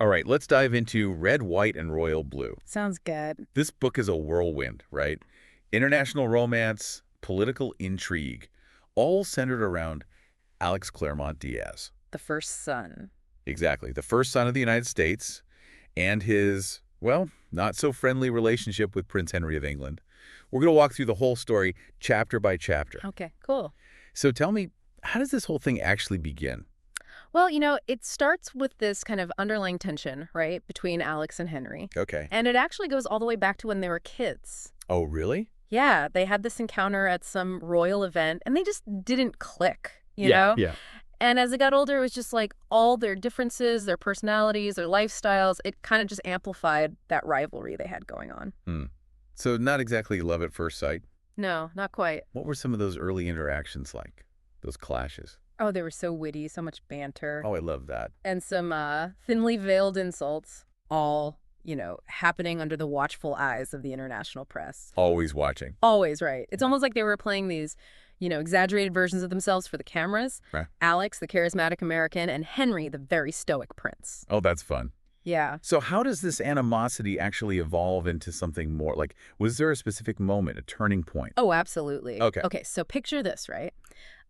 All right, let's dive into Red, White, and Royal Blue. Sounds good. This book is a whirlwind, right? International romance, political intrigue, all centered around Alex Claremont-Diaz. The first son. Exactly. The first son of the United States and his, well, not so friendly relationship with Prince Henry of England. We're going to walk through the whole story chapter by chapter. Okay, cool. So tell me, how does this whole thing actually begin? Well, it starts with this kind of underlying tension, right, between Alex and Henry. Okay. And it actually goes all the way back to when they were kids. Oh, really? Yeah, they had this encounter at some royal event, and they just didn't click, you know? Yeah. And as they got older, it was just like all their differences, their personalities, their lifestyles, it kind of just amplified that rivalry they had going on. So not exactly love at first sight. No, not quite. What were some of those early interactions like? Those clashes? Oh, they were so witty, so much banter. Oh, I love that. And some thinly veiled insults, all, happening under the watchful eyes of the international press. Always watching. Always, right. It's almost like they were playing these, exaggerated versions of themselves for the cameras. Right. Alex, the charismatic American, and Henry, the very stoic prince. Oh, that's fun. Yeah. So how does this animosity actually evolve into something more? Like, was there a specific moment, a turning point? Oh, absolutely. Okay. Okay, so picture this, right?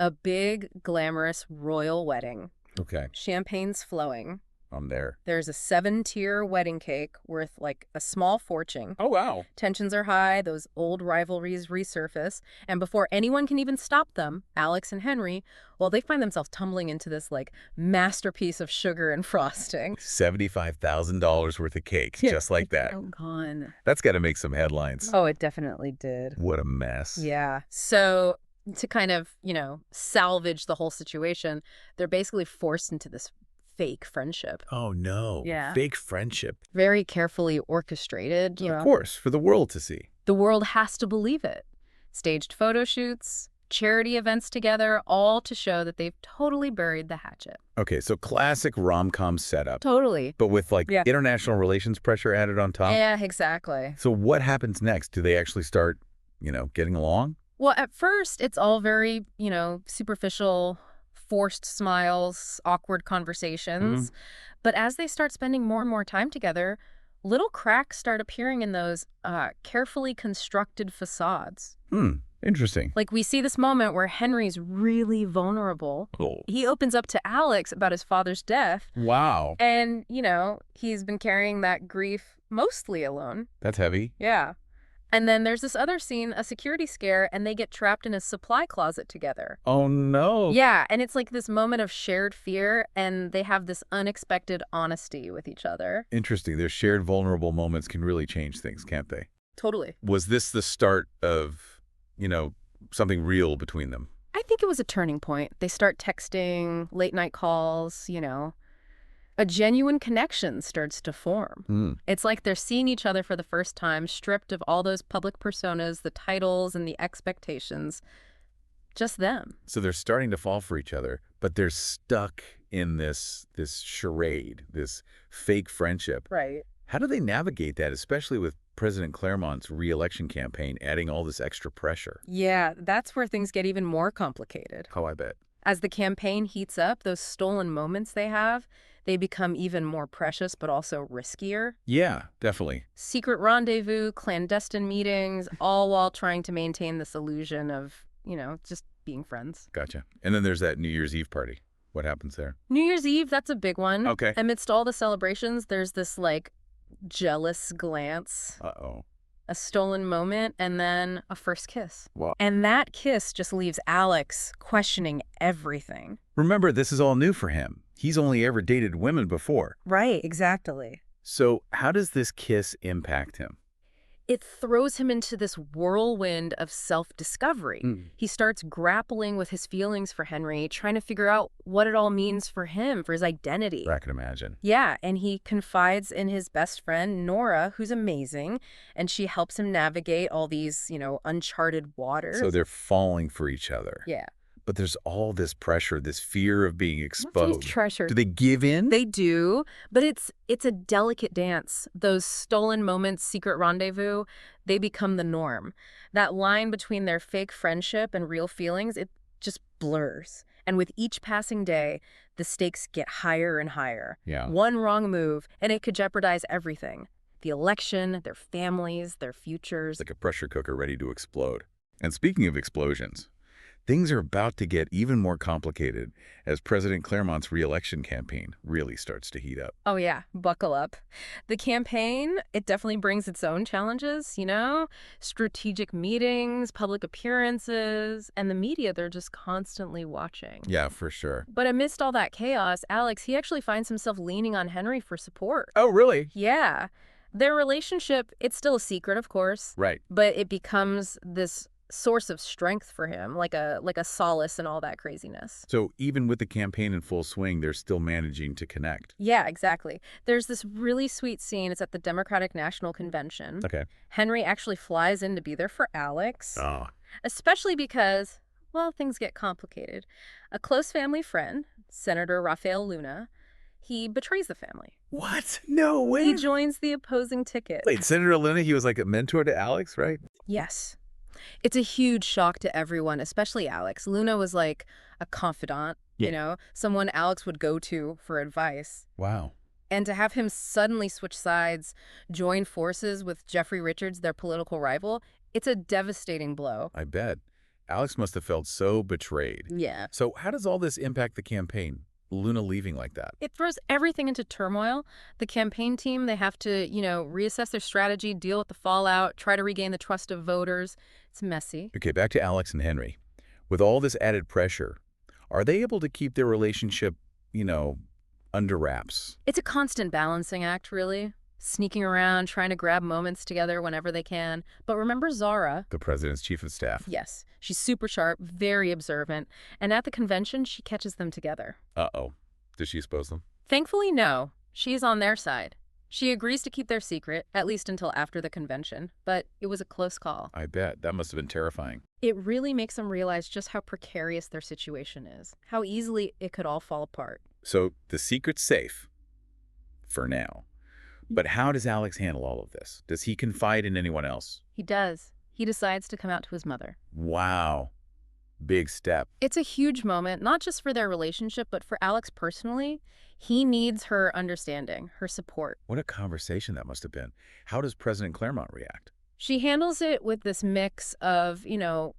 A big, glamorous royal wedding. Okay. Champagne's flowing. I'm there. There's a 7-tier wedding cake worth like a small fortune. Oh, wow. Tensions are high, those old rivalries resurface, and before anyone can even stop them, Alex and Henry, well, they find themselves tumbling into this like masterpiece of sugar and frosting. $75,000 worth of cakes, just like that. Oh, gone. That's got to make some headlines. Oh, it definitely did. What a mess. Yeah. So to kind of, salvage the whole situation, they're basically forced into this fake friendship. Oh, no. Yeah. Fake friendship. Very carefully orchestrated. Of course, for the world to see. The world has to believe it. Staged photo shoots, charity events together, all to show that they've totally buried the hatchet. Okay, so classic rom-com setup. Totally. But with Yeah. international relations pressure added on top? Yeah, exactly. So what happens next? Do they actually start, getting along? Well, at first, it's all very, superficial, forced smiles, awkward conversations. But as they start spending more and more time together, little cracks start appearing in those carefully constructed facades. Interesting. Like we see this moment where Henry's really vulnerable. Oh. He opens up to Alex about his father's death. Wow. And, he's been carrying that grief mostly alone. That's heavy. Yeah. And then there's this other scene, a security scare, and they get trapped in a supply closet together. Oh, no. Yeah, and it's like this moment of shared fear, and they have this unexpected honesty with each other. Interesting. Their shared vulnerable moments can really change things, can't they? Totally. Was this the start of, something real between them? I think it was a turning point. They start texting, late night calls, a genuine connection starts to form. It's like they're seeing each other for the first time, stripped of all those public personas, the titles and the expectations. Just them. So they're starting to fall for each other, but they're stuck in this charade, this fake friendship. Right. How do they navigate that, especially with President Claremont's re-election campaign adding all this extra pressure? Yeah, that's where things get even more complicated. Oh, I bet. As the campaign heats up, those stolen moments they have, they become even more precious but also riskier. Yeah, definitely. Secret rendezvous, clandestine meetings, all while trying to maintain this illusion of, just being friends. Gotcha. And then there's that New Year's Eve party. What happens there? New Year's Eve, that's a big one. Okay. Amidst all the celebrations, there's this, jealous glance. Uh-oh. A stolen moment, and then a first kiss. Wow. And that kiss just leaves Alex questioning everything. Remember, this is all new for him. He's only ever dated women before. Right, exactly. So how does this kiss impact him? It throws him into this whirlwind of self-discovery. He starts grappling with his feelings for Henry, trying to figure out what it all means for him, for his identity. I can imagine. Yeah, and he confides in his best friend, Nora, who's amazing, and she helps him navigate all these, uncharted waters. So they're falling for each other. Yeah. But there's all this pressure, this fear of being exposed. Treasure. Do they give in? They do, but it's a delicate dance. Those stolen moments, secret rendezvous, they become the norm. That line between their fake friendship and real feelings, it just blurs. And with each passing day, the stakes get higher and higher. Yeah. One wrong move, and it could jeopardize everything. The election, their families, their futures. Like a pressure cooker ready to explode. And speaking of explosions, things are about to get even more complicated as President Claremont's re-election campaign really starts to heat up. Oh yeah, buckle up. The campaign, it definitely brings its own challenges, strategic meetings, public appearances, and the media, they're just constantly watching. Yeah, for sure. But amidst all that chaos, Alex, he actually finds himself leaning on Henry for support. Oh, really? Yeah. Their relationship, it's still a secret, of course. Right. But it becomes this source of strength for him, like a solace in all that craziness. So even with the campaign in full swing, they're still managing to connect. Yeah, exactly. There's this really sweet scene. It's at the Democratic National Convention. Okay. Henry actually flies in to be there for Alex, Oh. especially because, well, things get complicated. A close family friend, Senator Raphael Luna, he betrays the family. What? No way. He joins the opposing ticket. Wait, Senator Luna, he was like a mentor to Alex, right? Yes. It's a huge shock to everyone, especially Alex. Luna was like a confidant, someone Alex would go to for advice. Wow. And to have him suddenly switch sides, join forces with Jeffrey Richards, their political rival, it's a devastating blow. I bet. Alex must have felt so betrayed. Yeah. So how does all this impact the campaign? Luna leaving like that? It throws everything into turmoil. The campaign team, they have to, reassess their strategy, deal with the fallout, try to regain the trust of voters. It's messy. Okay, back to Alex and Henry. With all this added pressure, are they able to keep their relationship, under wraps? It's a constant balancing act, really. Sneaking around, trying to grab moments together whenever they can. But remember Zara? The president's chief of staff. Yes. She's super sharp, very observant. And at the convention, she catches them together. Uh-oh. Does she expose them? Thankfully, no. She's on their side. She agrees to keep their secret, at least until after the convention. But it was a close call. I bet. That must have been terrifying. It really makes them realize just how precarious their situation is. How easily it could all fall apart. So the secret's safe. For now. But how does Alex handle all of this? Does he confide in anyone else? He does. He decides to come out to his mother. Wow. Big step. It's a huge moment, not just for their relationship, but for Alex personally. He needs her understanding, her support. What a conversation that must have been. How does President Claremont react? She handles it with this mix of,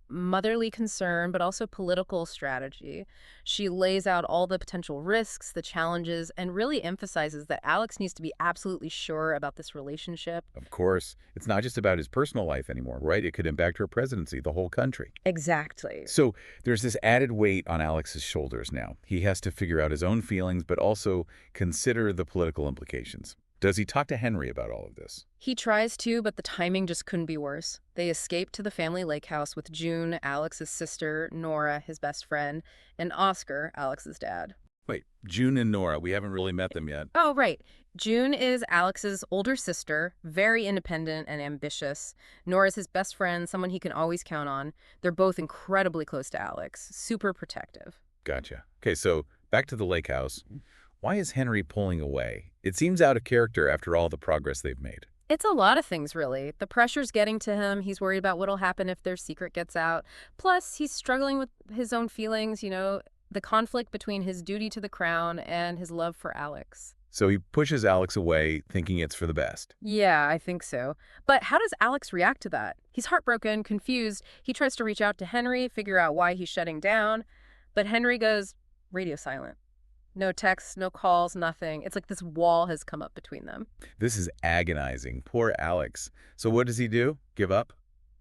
motherly concern, but also political strategy. She lays out all the potential risks, the challenges, and really emphasizes that Alex needs to be absolutely sure about this relationship. Of course. It's not just about his personal life anymore, right? It could impact her presidency, the whole country. Exactly. So there's this added weight on Alex's shoulders now. He has to figure out his own feelings, but also consider the political implications. Does he talk to Henry about all of this? He tries to, but the timing just couldn't be worse. They escape to the family lake house with June, Alex's sister, Nora, his best friend, and Oscar, Alex's dad. Wait, June and Nora, we haven't really met them yet. Oh, right. June is Alex's older sister, very independent and ambitious. Nora's his best friend, someone he can always count on. They're both incredibly close to Alex, super protective. Gotcha. Okay, so back to the lake house. Why is Henry pulling away? It seems out of character after all the progress they've made. It's a lot of things, really. The pressure's getting to him. He's worried about what'll happen if their secret gets out. Plus, he's struggling with his own feelings, the conflict between his duty to the crown and his love for Alex. So he pushes Alex away, thinking it's for the best. Yeah, I think so. But how does Alex react to that? He's heartbroken, confused. He tries to reach out to Henry, figure out why he's shutting down. But Henry goes radio silent. No texts, no calls, nothing. It's like this wall has come up between them. This is agonizing. Poor Alex. So what does he do? Give up?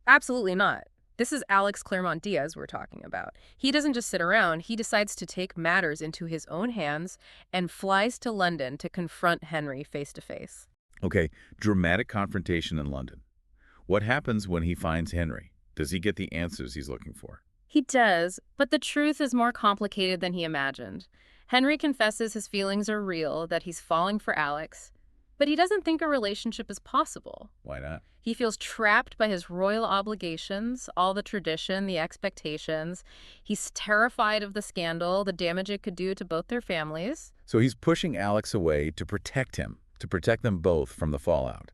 Absolutely not. This is Alex Claremont-Diaz we're talking about. He doesn't just sit around. He decides to take matters into his own hands and flies to London to confront Henry face to face. Okay, dramatic confrontation in London. What happens when he finds Henry? Does he get the answers he's looking for? He does, but the truth is more complicated than he imagined. Henry confesses his feelings are real, that he's falling for Alex, but he doesn't think a relationship is possible. Why not? He feels trapped by his royal obligations, all the tradition, the expectations. He's terrified of the scandal, the damage it could do to both their families. So he's pushing Alex away to protect him, to protect them both from the fallout.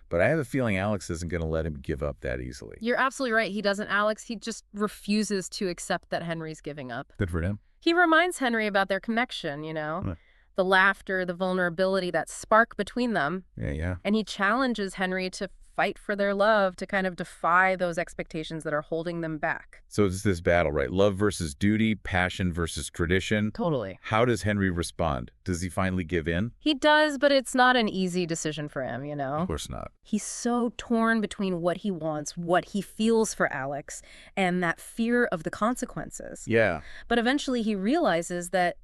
But I have a feeling Alex isn't going to let him give up that easily. You're absolutely right. He doesn't, Alex. He just refuses to accept that Henry's giving up. Good for him. He reminds Henry about their connection, Huh. the laughter, the vulnerability, that spark between them. Yeah, yeah. And he challenges Henry to fight for their love, to kind of defy those expectations that are holding them back. So it's this battle, right? Love versus duty, passion versus tradition. Totally. How does Henry respond? Does he finally give in? He does, but it's not an easy decision for him, Of course not. He's so torn between what he wants, what he feels for Alex, and that fear of the consequences. Yeah. But eventually he realizes that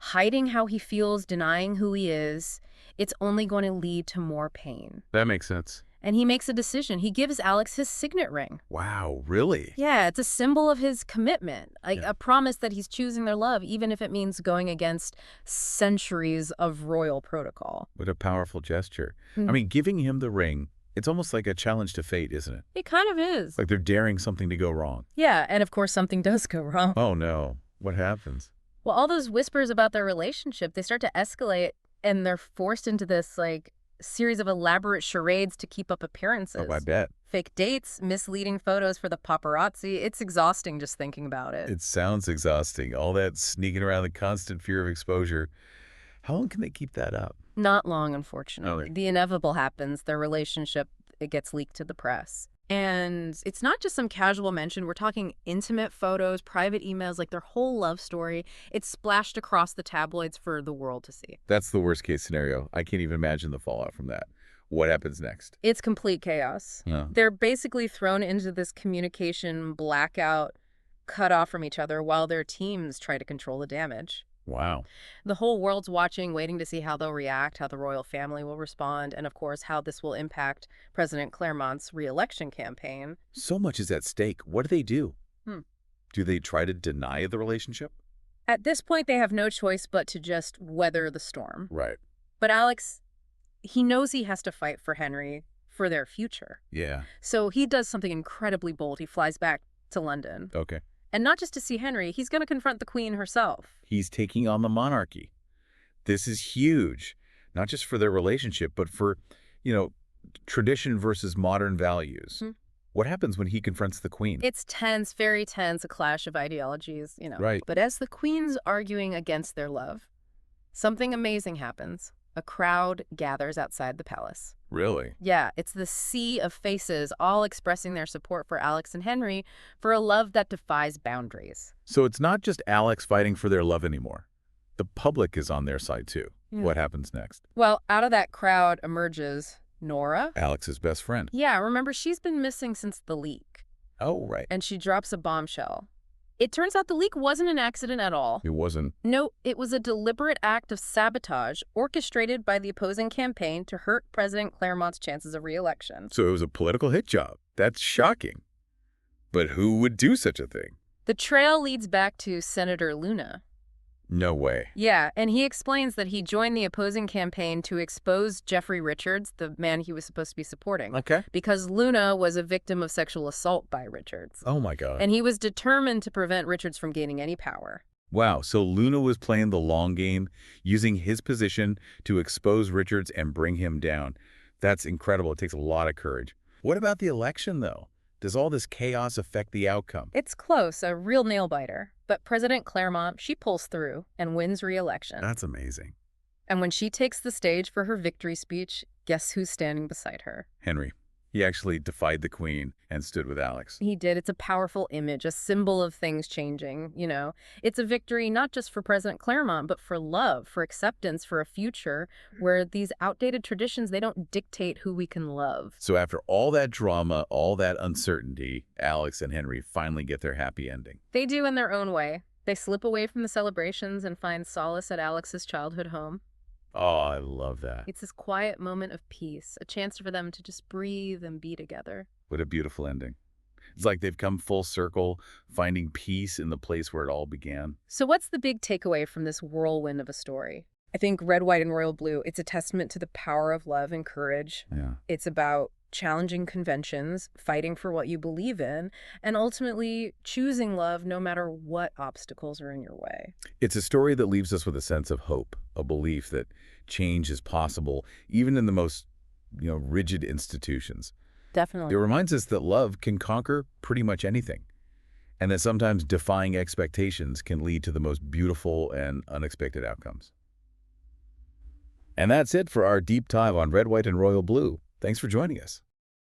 hiding how he feels, denying who he is, it's only going to lead to more pain. That makes sense. And he makes a decision. He gives Alex his signet ring. Wow, really? Yeah, it's a symbol of his commitment, a promise that he's choosing their love, even if it means going against centuries of royal protocol. What a powerful gesture. I mean, giving him the ring, it's almost like a challenge to fate, isn't it? It kind of is. Like they're daring something to go wrong. Yeah, and of course something does go wrong. Oh, no. What happens? Well, all those whispers about their relationship, they start to escalate, and they're forced into this, series of elaborate charades to keep up appearances. Oh, I bet. Fake dates, misleading photos for the paparazzi. It's exhausting just thinking about it. It sounds exhausting. All that sneaking around, the constant fear of exposure. How long can they keep that up? Not long, unfortunately. Okay. The inevitable happens. Their relationship, it gets leaked to the press. And it's not just some casual mention. We're talking intimate photos, private emails, like their whole love story. It's splashed across the tabloids for the world to see. That's the worst case scenario. I can't even imagine the fallout from that. What happens next? It's complete chaos. Yeah. They're basically thrown into this communication blackout, cut off from each other while their teams try to control the damage. Wow. The whole world's watching, waiting to see how they'll react, how the royal family will respond, and of course, how this will impact President Claremont's re-election campaign. So much is at stake. What do they do? Hmm. Do they try to deny the relationship? At this point, they have no choice but to just weather the storm. Right. But Alex, he knows he has to fight for Henry, for their future. Yeah. So he does something incredibly bold. He flies back to London. Okay. And not just to see Henry, he's going to confront the Queen herself. He's taking on the monarchy. This is huge, not just for their relationship, but for, tradition versus modern values. What happens when he confronts the Queen? It's tense, very tense, a clash of ideologies, Right. But as the Queen's arguing against their love, something amazing happens. A crowd gathers outside the palace. Really? Yeah, it's the sea of faces all expressing their support for Alex and Henry for a love that defies boundaries. So it's not just Alex fighting for their love anymore. The public is on their side, too. Yeah. What happens next? Well, out of that crowd emerges Nora. Alex's best friend. Yeah, remember, she's been missing since the leak. Oh, right. And she drops a bombshell. It turns out the leak wasn't an accident at all. It wasn't. No, it was a deliberate act of sabotage orchestrated by the opposing campaign to hurt President Claremont's chances of re-election. So it was a political hit job. That's shocking. But who would do such a thing? The trail leads back to Senator Luna. No way. Yeah, and he explains that he joined the opposing campaign to expose Jeffrey Richards, the man he was supposed to be supporting, Okay. because Luna was a victim of sexual assault by Richards. Oh, my God. And he was determined to prevent Richards from gaining any power. Wow, so Luna was playing the long game, using his position to expose Richards and bring him down. That's incredible. It takes a lot of courage. What about the election, though? Does all this chaos affect the outcome? It's close, a real nail-biter. But President Claremont, she pulls through and wins re-election. That's amazing. And when she takes the stage for her victory speech, guess who's standing beside her? Henry. He actually defied the Queen and stood with Alex. He did. It's a powerful image, a symbol of things changing, It's a victory not just for President Claremont, but for love, for acceptance, for a future where these outdated traditions, they don't dictate who we can love. So after all that drama, all that uncertainty, Alex and Henry finally get their happy ending. They do in their own way. They slip away from the celebrations and find solace at Alex's childhood home. Oh, I love that. It's this quiet moment of peace, a chance for them to just breathe and be together. What a beautiful ending. It's like they've come full circle, finding peace in the place where it all began. So what's the big takeaway from this whirlwind of a story? I think Red, White, and Royal Blue, it's a testament to the power of love and courage. Yeah. It's about challenging conventions, fighting for what you believe in, and ultimately choosing love no matter what obstacles are in your way. It's a story that leaves us with a sense of hope, a belief that change is possible, even in the most, rigid institutions. Definitely. It reminds us that love can conquer pretty much anything. and that sometimes defying expectations can lead to the most beautiful and unexpected outcomes. And that's it for our deep dive on Red, White, and Royal Blue. Thanks for joining us.